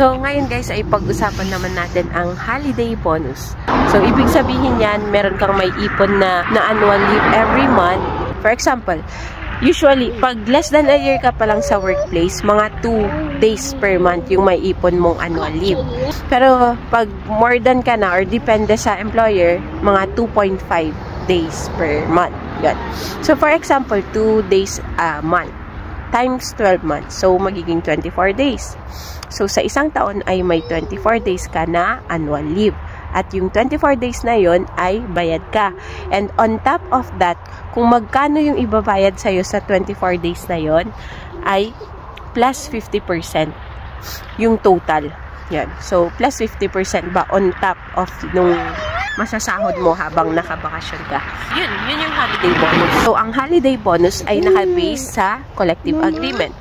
So, ngayon guys ay pag-usapan naman natin ang holiday bonus. So, ibig sabihin yan, meron kang may ipon na annual leave every month. For example, usually, pag less than a year ka pa lang sa workplace, mga 2 days per month yung may ipon mong annual leave. Pero, pag more than ka na or depende sa employer, mga 2.5 days per month. Yan. So, for example, 2 days a month times 12 months. So, magiging 24 days. So, sa isang taon ay may 24 days ka na annual leave. At yung 24 days na yon ay bayad ka. And on top of that, kung magkano yung ibabayad sa'yo sa 24 days na yon ay plus 50% yung total. Yan. So, plus 50% ba on top of nung masasahod mo habang nakabakasyon ka. Yun yung holiday bonus. So, ang holiday bonus ay naka-base sa collective agreement.